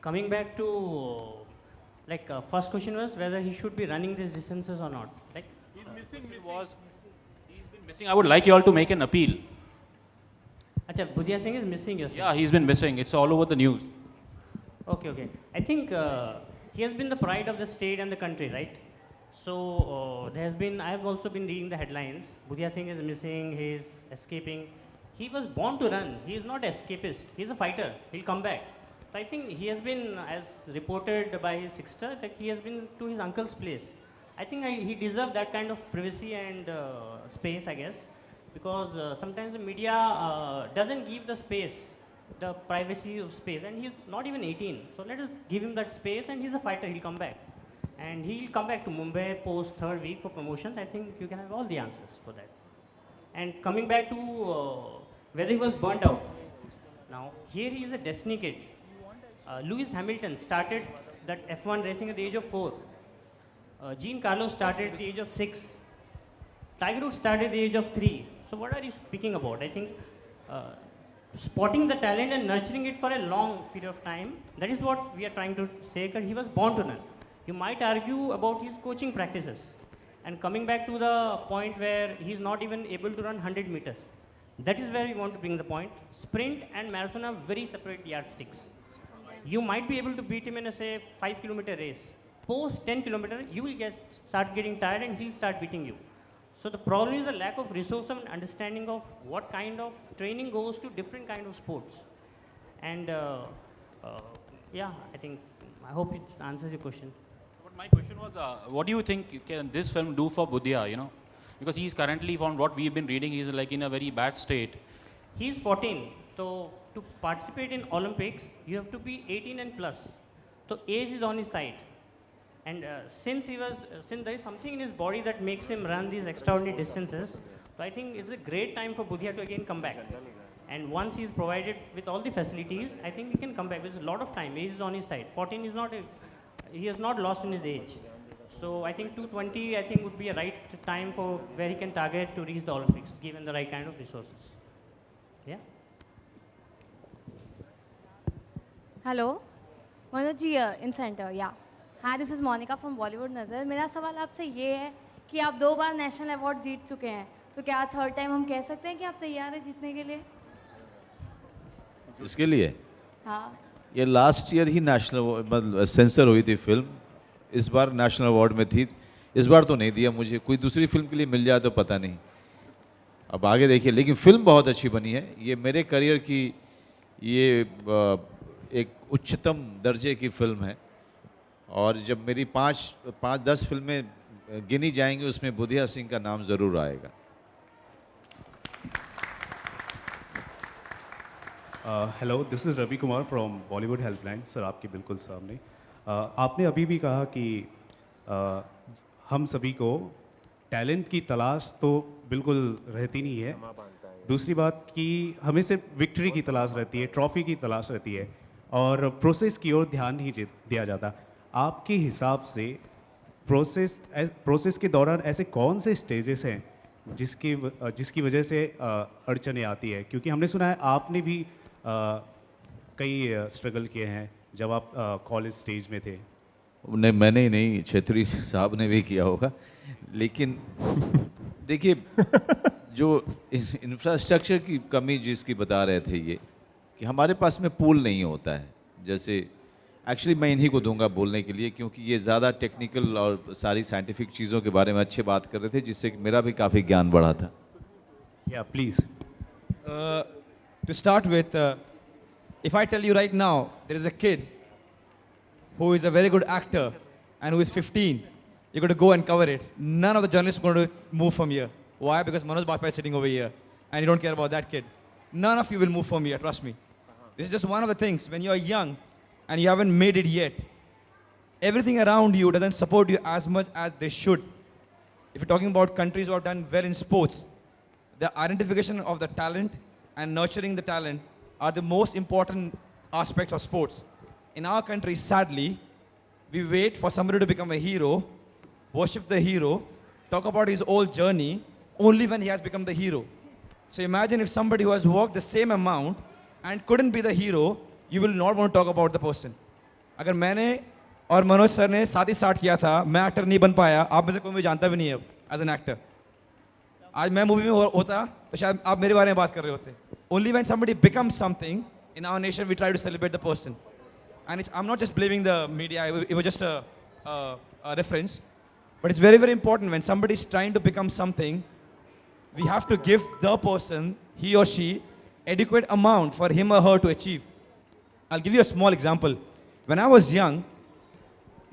coming back to first question was whether he should be running these distances or not. Like He's been missing. I would like you all to make an appeal. Acha, Budhia Singh is missing, you're saying? Yeah, he's been missing. It's all over the news. Okay. I think he has been the pride of the state and the country, right? So I have also been reading the headlines. Budhia Singh is missing, he is escaping. He was born to run. He is not escapist. He is a fighter. He'll come back. So I think he has been, as reported by his sister, that he has been to his uncle's place. I think he deserves that kind of privacy and space, I guess, because sometimes the media doesn't give the space, the privacy of space, and he's not even 18. So let us give him that space, and he's a fighter. He'll come back. And he'll come back to Mumbai post third week for promotions. I think you can have all the answers for that. And coming back to whether he was burnt out. Now, here he is a destiny kid. Lewis Hamilton started that F1 racing at the age of 4. Jean Carlos started at the age of 6. Tiger Woods started at the age of 3. So what are you speaking about? I think spotting the talent and nurturing it for a long period of time, that is what we are trying to say, that he was born to run. You might argue about his coaching practices. And coming back to the point where he's not even able to run 100 meters. That is where we want to bring the point. Sprint and marathon are very separate yardsticks. You might be able to beat him in a, say, 5-kilometer race. Post 10 kilometer, you will start getting tired and he'll start beating you. So the problem is the lack of resource and understanding of what kind of training goes to different kind of sports. And yeah, I hope it answers your question. But my question was, what do you think can this film do for Budhia, Because he's currently, from what we've been reading, he's like in a very bad state. He's 14. So to participate in Olympics, you have to be 18 and plus. So age is on his side. And since there is something in his body that makes him run these extraordinary distances, so I think it's a great time for Budhia to again come back. And once he's provided with all the facilities, I think he can come back. There's a lot of time. Age is on his side. 14 is not, he has not lost in his age. So I think 220, would be a right time for where he can target to reach the Olympics, given the right kind of resources. Yeah. Hello Manoj ji in centre या हाँ this is Monika from Bollywood Nazar. मेरा सवाल आपसे ये है कि आप 2 बार national award जीत चुके हैं, तो क्या थर्ड टाइम हम कह सकते हैं कि आप तैयार हैं जीतने के लिए? इसके लिए हाँ, ये लास्ट ईयर ही नेशनल मतलब सेंसर हुई थी फिल्म, इस बार नेशनल अवार्ड में थी. इस बार तो नहीं दिया मुझे, कोई दूसरी फिल्म के लिए मिल जाए तो पता नहीं, अब आगे देखिए. लेकिन फिल्म बहुत अच्छी बनी है. ये मेरे करियर की ये एक उच्चतम दर्जे की फिल्म है. और जब मेरी 5-10 फिल्में गिनी जाएंगी उसमें बुधिया सिंह का नाम ज़रूर आएगा. Hello, this is Ravi Kumar from Bollywood helpline. Sir आपके बिल्कुल सामने. आपने अभी भी कहा कि हम सभी को टैलेंट की तलाश तो बिल्कुल रहती नहीं है. दूसरी बात कि हमें सिर्फ विक्ट्री की तलाश रहती है, ट्रॉफी की तलाश रहती है और प्रोसेस की ओर ध्यान नहीं दिया जाता. आपके हिसाब से प्रोसेस के दौरान ऐसे कौन से स्टेजेस हैं जिसकी वजह से अड़चने आती है? क्योंकि हमने सुना है आपने भी कई स्ट्रगल किए हैं जब आप कॉलेज स्टेज में थे. नहीं, मैंने ही नहीं, छेत्री साहब ने भी किया होगा. लेकिन देखिए, जो इंफ्रास्ट्रक्चर की कमी जिसकी बता रहे थे ये, कि हमारे पास में पूल नहीं होता है. जैसे एक्चुअली मैं इन्हीं को दूंगा बोलने के लिए, क्योंकि ये ज़्यादा टेक्निकल और सारी साइंटिफिक चीज़ों के बारे में अच्छे बात कर रहे थे, जिससे मेरा भी काफ़ी ज्ञान बढ़ा था. या please. To start with, if I tell you right now, there is a kid who is a very good actor and who is 15, you're going to go and cover it. None of the journalists are going to move from here. Why? Because Manoj Bajpayee is sitting over here and you don't care about that kid. None of you will move from here, trust me. This is just one of the things. When you're young and you haven't made it yet, everything around you doesn't support you as much as they should. If you're talking about countries who have done well in sports, the identification of the talent and nurturing the talent are the most important aspects of sports. In our country, sadly, we wait for somebody to become a hero, worship the hero, talk about his whole journey only when he has become the hero. So imagine if somebody who has worked the same amount and couldn't be the hero, you will not want to talk about the person. अगर मैंने और Manoj sir ने साथ ही start किया था, मैं actor नहीं बन पाया, आप में से कोई मुझे जानता भी नहीं है अब एज एन एक्टर। आज मैं मूवी में होता तो शायद आप मेरे बारे में बात कर रहे होते। Only when somebody becomes something in our nation we try to celebrate the person, and I am not just blaming the media, it was just a reference, but it's very important when somebody is trying to become something, we have to give the person, he or she, adequate amount for him or her to achieve. I'll give you a small example. When I was young,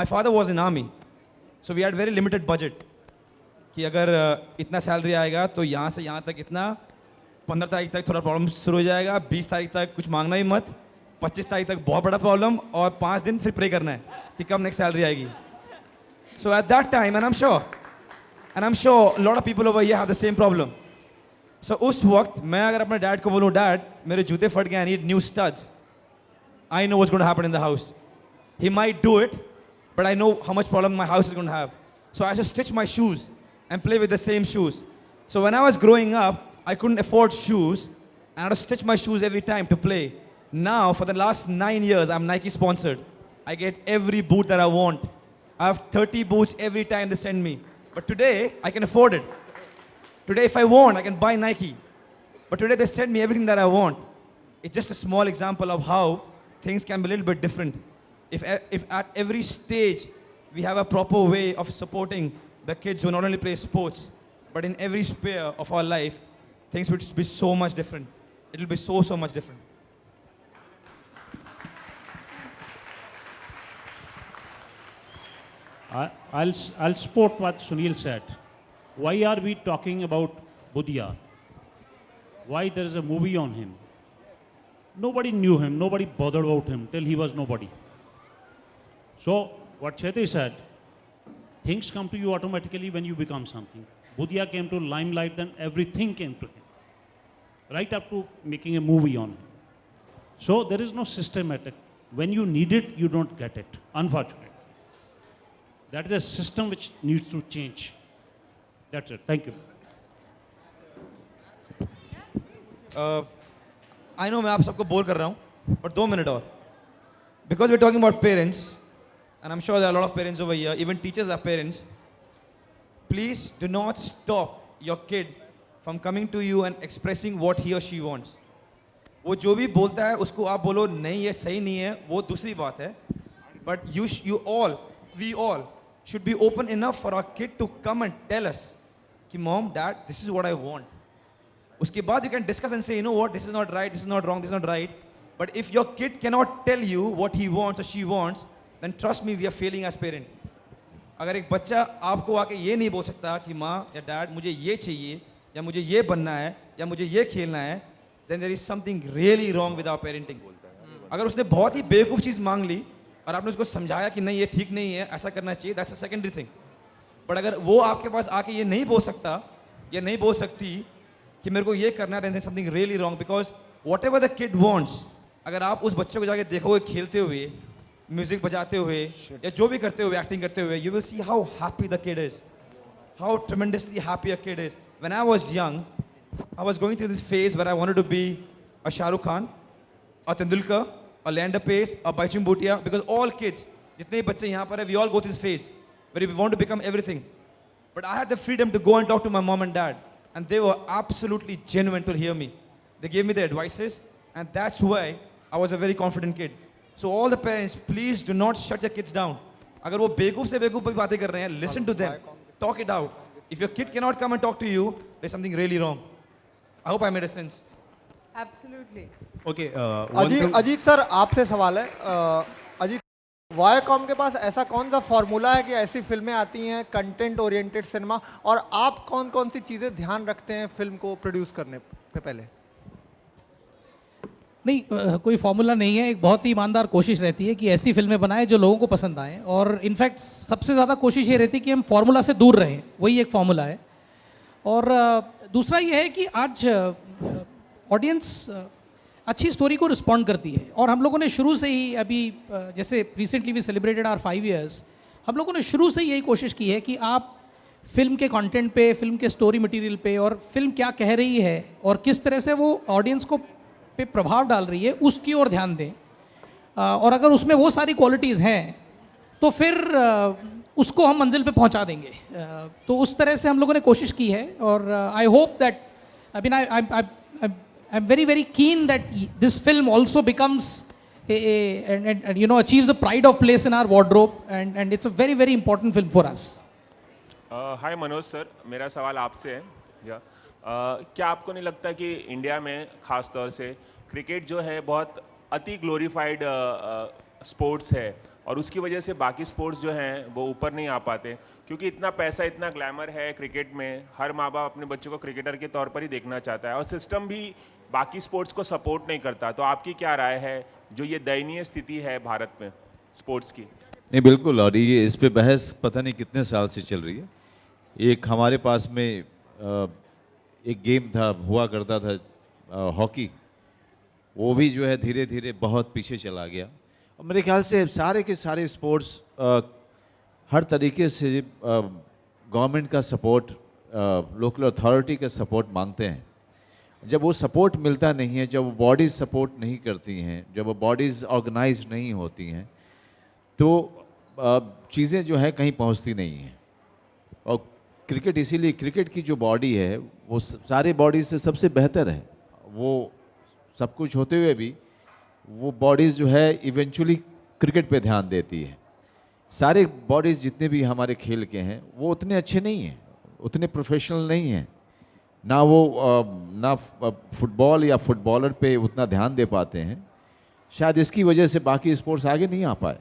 my father was in army, so we had very limited budget. कि अगर इतना salary आएगा तो यहाँ से यहाँ तक इतना, 15 तारीख तक थोड़ा प्रॉब्लम शुरू हो जाएगा, 20 तारीख तक कुछ मांगना ही मत, 25 तारीख तक बहुत बड़ा प्रॉब्लम, और 5 दिन फिर प्रे करना है कि कब नेक्स्ट सैलरी आएगी. So at that time, and I'm sure a lot of people over here have the same problem. So उस वक्त मैं अगर अपने डैड को बोलूँ, डैड मेरे जूते फट गए, I need new studs, I know what's going to happen in the house. He might do it, but I know how much problem my house is going to have. So I should stitch my shoes and play with the same shoes. So when I was growing up, I couldn't afford shoes, and I had to stitch my shoes every time to play. Now, for the last 9 years, I'm Nike sponsored. I get every boot that I want. I have 30 boots every time they send me. But today, I can afford it. Today, if I want, I can buy Nike. But today, they send me everything that I want. It's just a small example of how things can be a little bit different. If at every stage, we have a proper way of supporting the kids who not only play sports, but in every sphere of our life, things would be so much different. It will be so much different. I'll support what Sunil said. Why are we talking about Budhia? Why there is a movie on him? Nobody knew him, nobody bothered about him till he was nobody. So, what Chetri said, things come to you automatically when you become something. Budhia came to limelight, then everything came to him. Right up to making a movie on him. So, there is no systematic. When you need it, you don't get it, unfortunately. That is a system which needs to change. That's it. Thank you. I know मैं आप सबको bore कर रहा हूँ, but 2 minutes और. Because we're talking about parents, and I'm sure there are a lot of parents over here, even teachers are parents. Please do not stop your kid from coming to you and expressing what he or she wants. वो जो भी बोलता है उसको आप बोलो नहीं ये सही नहीं है, वो दूसरी बात है. But we all should be open enough for our kid to come and tell us कि mom, dad, this is what I want. उसके बाद you can discuss and say, you know what, this is not right, this is not wrong, this is not right. But if your kid cannot tell you what he wants or she wants, then trust me, we are failing as parent. अगर एक बच्चा आपको आके ये नहीं बोल सकता कि माँ या डैड मुझे ये चाहिए या मुझे ये बनना है या मुझे ये खेलना है, then there is something really wrong with our parenting. अगर उसने बहुत ही बेवकूफ़ चीज़ मांग ली और आपने उसको समझाया कि नहीं ये ठीक नहीं है, ऐसा करना चाहिए, that's a secondary thing. But अगर वो आपके पास आके ये नहीं बोल सकता या नहीं बोल सकती कि मेरे को ये करना है, then there is something really wrong, because whatever the kid wants, अगर आप उस बच्चे को जाके देखोगे खेलते हुए, म्यूजिक बजाते हुए या जो भी करते हुए, एक्टिंग करते हुए, you will see how happy the kid is, how tremendously happy a kid is. When I was young, I was going through this phase where I wanted to be a Shah Rukh Khan, a Tendulkar, a Leander Pace, a Baichung Bhutia, because all kids, जितने बच्चे यहाँ पर हैं, we all go through this phase where we want to become everything. But I had the freedom to go and talk to my mom and dad, and they were absolutely genuine to hear me. They gave me their advices, and that's why I was a very confident kid. So all the parents, please do not shut your kids down. अगर वो बेवकूफ़ से बेवकूफ़ भी बातें कर रहे हैं, listen to them, talk it out. If your kid cannot come and talk to you, there's something really wrong. I hope I made a sense. Absolutely. Okay. Ajit sir आपसे सवाल है. अजीत, वायाकॉम के पास ऐसा कौन सा फॉर्मूला है कि ऐसी फिल्में आती हैं, कंटेंट ओरिएंटेड सिनेमा, और आप कौन कौन सी चीज़ें ध्यान रखते हैं फिल्म को प्रोड्यूस करने से पहले? नहीं, कोई फॉर्मूला नहीं है. एक बहुत ही ईमानदार कोशिश रहती है कि ऐसी फिल्में बनाएं जो लोगों को पसंद आएँ, और इनफैक्ट सबसे ज़्यादा कोशिश ये रहती है कि हम फार्मूला से दूर रहें. वही एक फार्मूला है. और दूसरा ये है कि आज ऑडियंस अच्छी स्टोरी को रिस्पॉन्ड करती है, और हम लोगों ने शुरू से ही, अभी जैसे recently we celebrated our 5 years, हम लोगों ने शुरू से यही कोशिश की है कि आप फिल्म के कंटेंट पे, फिल्म के स्टोरी मटेरियल पे, और फिल्म क्या कह रही है और किस तरह से वो ऑडियंस को पे प्रभाव डाल रही है, उसकी ओर ध्यान दें. और अगर उसमें वो सारी क्वालिटीज़ हैं तो फिर उसको हम मंजिल पे पहुंचा देंगे। तो उस तरह से हम लोगों ने कोशिश की है और I hope that I mean I am very very keen that this film also becomes and you know achieves a pride of place in our wardrobe and it's a very very important film for us. Hi Manoj sir, मेरा सवाल आपसे है क्या आपको नहीं लगता कि India में ख़ास तौर से क्रिकेट जो है बहुत अति ग्लोरीफाइड स्पोर्ट्स है और उसकी वजह से बाकी स्पोर्ट्स जो हैं वो ऊपर नहीं आ पाते, क्योंकि इतना पैसा इतना ग्लैमर है क्रिकेट में, हर माँ बाप अपने बच्चों को क्रिकेटर के तौर पर ही देखना चाहता है और सिस्टम भी बाकी स्पोर्ट्स को सपोर्ट नहीं करता। तो आपकी क्या राय है जो ये दयनीय स्थिति है भारत में स्पोर्ट्स की? नहीं बिल्कुल, और ये इस पे बहस पता नहीं कितने साल से चल रही है। एक हमारे पास में एक गेम था, हुआ करता था हॉकी, वो भी जो है धीरे धीरे बहुत पीछे चला गया। और मेरे ख्याल से सारे के सारे स्पोर्ट्स हर तरीके से गवर्नमेंट का सपोर्ट, लोकल अथॉरिटी का सपोर्ट मांगते हैं। जब वो सपोर्ट मिलता नहीं है, जब वो बॉडीज़ सपोर्ट नहीं करती हैं, जब वो बॉडीज़ ऑर्गेनाइज नहीं होती हैं, तो चीज़ें जो है कहीं पहुंचती नहीं हैं। और क्रिकेट इसीलिए, क्रिकेट की जो बॉडी है वो सारे बॉडीज़ से सबसे बेहतर है। वो सब कुछ होते हुए भी वो बॉडीज़ जो है इवेंचुअली क्रिकेट पे ध्यान देती है। सारे बॉडीज़ जितने भी हमारे खेल के हैं वो उतने अच्छे नहीं हैं, उतने प्रोफेशनल नहीं हैं, ना वो ना फुटबॉल या फुटबॉलर पे उतना ध्यान दे पाते हैं। शायद इसकी वजह से बाकी स्पोर्ट्स आगे नहीं आ पाए।